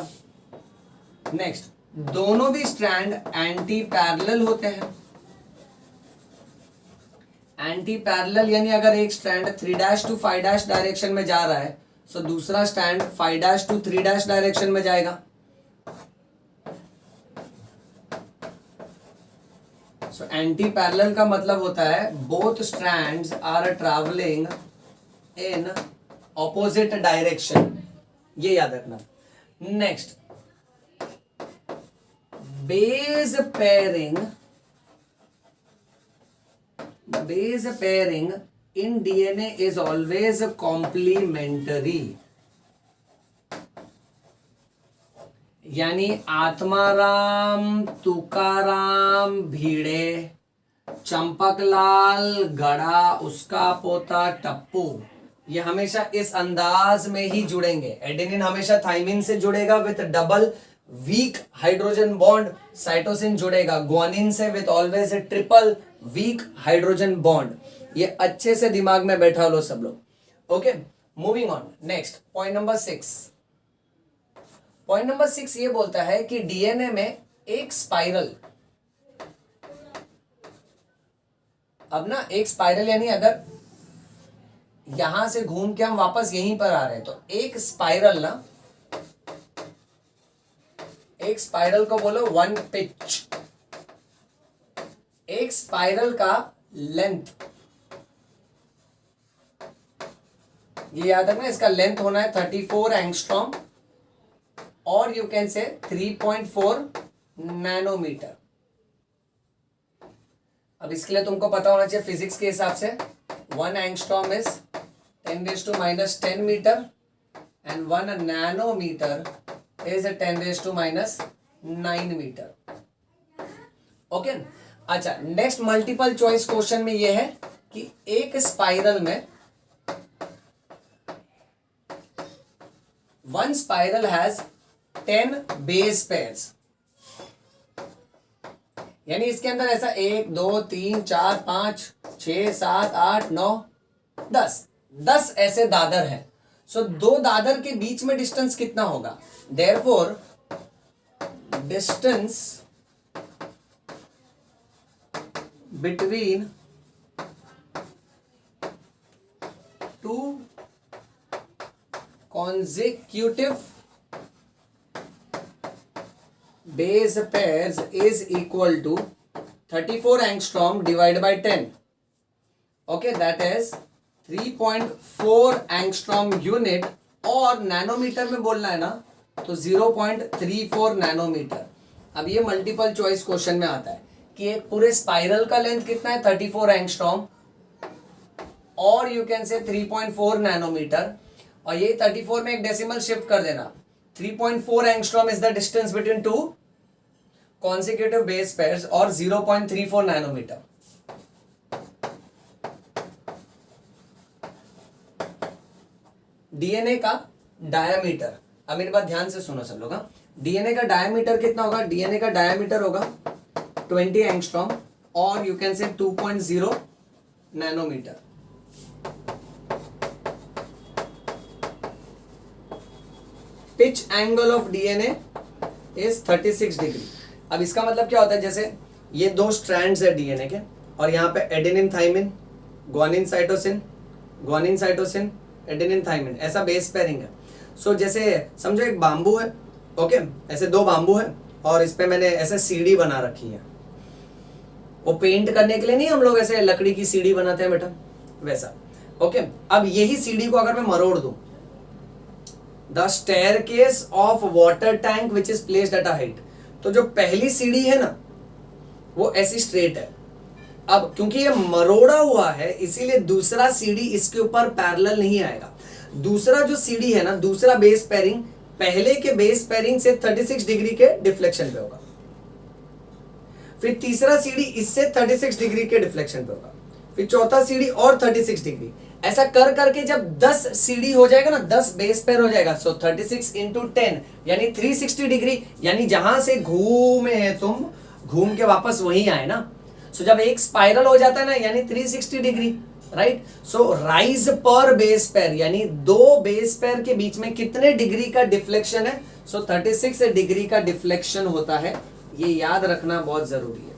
नेक्स्ट, दोनों भी स्ट्रैंड एंटी पैरेलल होते हैं। एंटी पैरेलल यानी अगर एक स्ट्रैंड 3' to 5' डायरेक्शन में जा रहा है, सो दूसरा स्ट्रैंड 5' to 3' डायरेक्शन में जाएगा। सो एंटी पैरेलल का मतलब होता है both strands are travelling in opposite direction, ये याद रखना। Next, base pairing in DNA is always complementary. यानी आत्माराम, तुकाराम भिड़े, चंपकलाल गड़ा, उसका पोता टप्पू, ये हमेशा इस अंदाज में ही जुड़ेंगे। एडेनिन हमेशा थाइमिन से जुड़ेगा with double weak hydrogen bond, cytosine जुड़ेगा ग्वानिन से with always a triple weak hydrogen bond. ये अच्छे से दिमाग में बैठा लो सब लोग, okay. Moving on, next point number 6। पॉइंट नंबर 6 ये बोलता है कि डीएनए में एक स्पाइरल, अब ना एक स्पाइरल यानी अगर यहां से घूम के हम वापस यहीं पर आ रहे हैं तो एक स्पाइरल ना, एक स्पाइरल को बोलो वन पिच। एक स्पाइरल का लेंथ, ये याद रखना, इसका लेंथ होना है 34 एंगस्ट्रॉम और यू कैन से 3.4 नैनोमीटर। अब इसके लिए तुमको पता होना चाहिए फिजिक्स के हिसाब से 1 angstrom is 10⁻⁻10 metre and 1 nanometre is 10⁻⁹ metre. Okay, अच्छा नेक्स्ट मल्टीपल चॉइस क्वेश्चन में ये है कि एक स्पाइरल में one spiral has 10 base pairs, यानी इसके अंदर ऐसा 1 2 3 4 5 6 7 8 9 10 ऐसे दादर हैं। सो दो दादर के बीच में डिस्टेंस कितना होगा? Therefore distance between two consecutive base pairs is equal to 34 angstrom divided by 10. Okay, that is 3.4 angstrom unit और नैनोमीटर में बोलना है ना तो 0.34 नैनोमीटर। अब ये मल्टीपल चॉइस क्वेश्चन में आता है कि एक पूरे स्पाइरल का लेंथ कितना है 34 एंगस्ट्रॉम और यू कैन से 3.4 नैनोमीटर, और ये 34 में एक डेसिमल शिफ्ट कर देना। 3.4 angstrom is the distance between two consecutive base pairs और 0.34 नैनोमीटर। डीएनए का डायमीटर, अब मेरी बात ध्यान से सुनो सब लोग। डीएनए का डायमीटर कितना होगा? डीएनए का डायमीटर होगा 20 एंगस्ट्रॉम और you can say 2.0 nanometre. Pitch angle of DNA is 36 degree. अब इसका मतलब क्या होता है, जैसे ये दो स्ट्रैंड्स है डीएनए के और यहाँ पे adenine thymine, guanine cytosine, guanine cytosine, adenine thymine, ऐसा बेस पेयरिंग है। सो जैसे समझो एक बाम्बू है, ओके, ऐसे दो बाम्बू है और इस पे मैंने ऐसे सीढ़ी बना रखी है। वो पेंट करने के लिए नहीं हम लोग ऐसे लकड़ी की सीढ़ी बनाते हैं बेटा, वैसा। ओके, अब यही सीढ़ी को अगर मैं मरोड़ दूं, the staircase of water tank which is placed at a height, तो जो पहली सीढ़ी है ना वो ऐसी स्ट्रेट है। अब क्योंकि ये मरोड़ा हुआ है इसीलिए दूसरा सीढ़ी इसके ऊपर पैरेलल नहीं आएगा। दूसरा जो सीढ़ी है ना, दूसरा बेस पेयरिंग पहले के बेस पेयरिंग से 36 डिग्री के डिफ्लेक्शन पे होगा। फिर तीसरा सीढ़ी इससे 36 डिग्री के डिफ्लेक्शन पे होगा, फिर चौथा सीढ़ी और 36 डिग्री। ऐसा कर करके जब 10 सीढ़ी हो जाएगा ना, 10 बेस पेयर हो जाएगा, सो 36 इंटू 10 यानी 360 डिग्री, यानी जहां से घूमे हैं तुम, घूम के वापस वहीं आए ना। सो जब एक स्पाइरल हो जाता है ना यानी 360 डिग्री, राइट। सो राइज पर बेस पेयर यानी दो बेस पेयर के बीच में कितने डिग्री का डिफ्लेक्शन है? सो 36 डिग्री का डिफ्लेक्शन होता है। ये याद रखना बहुत जरूरी है।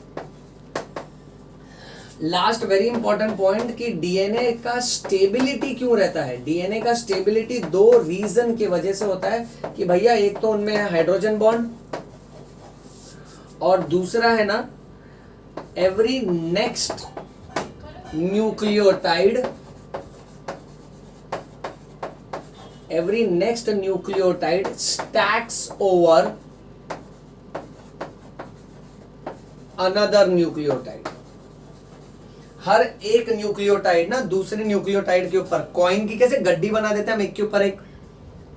लास्ट वेरी इंपॉर्टेंट पॉइंट कि डीएनए का स्टेबिलिटी क्यों रहता है? डीएनए का स्टेबिलिटी दो रीजन की वजह से होता है कि भैया एक तो उनमें है हाइड्रोजन बॉन्ड और दूसरा है ना every next nucleotide, every next nucleotide stacks over another nucleotide। हर एक न्यूक्लियोटाइड ना दूसरे न्यूक्लियोटाइड के ऊपर, कॉइन की कैसे गड्डी बना देते हैं हम एक के ऊपर एक,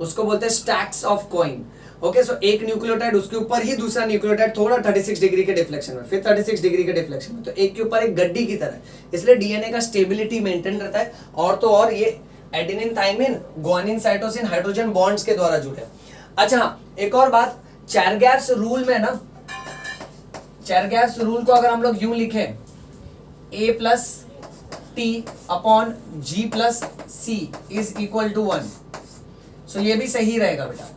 उसको बोलते हैं स्टैक्स ऑफ कॉइन। ओके, सो एक न्यूक्लियोटाइड उसके ऊपर ही दूसरा न्यूक्लियोटाइड थोड़ा 36 डिग्री के डिफ्लेक्शन में, फिर 36 डिग्री के डिफ्लेक्शन में, तो एक के ऊपर एक गड्डी की तरह। इसलिए डीएनए का स्टेबिलिटी मेंटेन रहता है। और तो और ये adenine thymine, guanine cytosine hydrogen bonds के द्वारा जुड़े। अच्छा, एक और बात, चैरगैप्स रूल में ना, चैरगैप्स रूल को अगर हम लोग यूं लिखें a plus T upon G plus C is equal to 1, so ये भी सही रहेगा बेटा।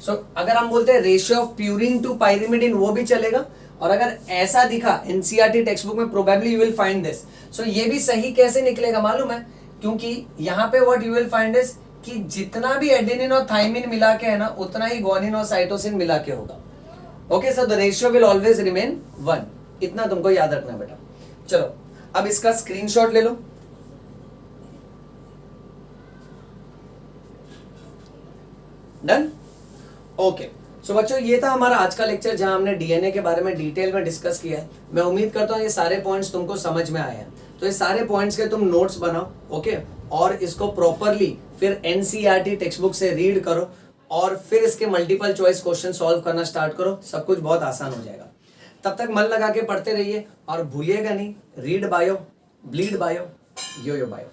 सो अगर हम बोलते हैं ratio of purine to pyrimidine वो भी चलेगा, और अगर ऐसा दिखा एनसीईआरटी टेक्स्ट बुक में, probably you will find this. So ये भी सही कैसे निकलेगा मालूम है, क्योंकि यहाँ पे what you will find is कि जितना भी एडेनिन और थाइमिन मिला के है ना, उतना ही ग्वानिन और साइटोसिन मिला के होगा। Okay, so the ratio will always remain 1। इतना तुमको याद रखना है बेटा। चलो अब इसका स्क्रीनशॉट ले लो। डन। ओके, सो बच्चों ये था हमारा आज का लेक्चर, जहां हमने डीएनए के बारे में डिटेल में डिस्कस किया है। मैं उम्मीद करता हूं ये सारे पॉइंट्स तुमको समझ में आए हैं। तो ये सारे पॉइंट्स के तुम नोट्स बनाओ, ओके, और इसको प्रॉपरली फिर एनसीईआरटी टेक्स्ट बुक से रीड करो और फिर इसके मल्टीपल चॉइस क्वेश्चन सॉल्व करना स्टार्ट करो। सब कुछ बहुत आसान हो जाएगा। तब तक मन लगा के पढ़ते रहिए और भूलिएगा नहीं, रीड बायो, ब्लीड बायो, यो यो बायो।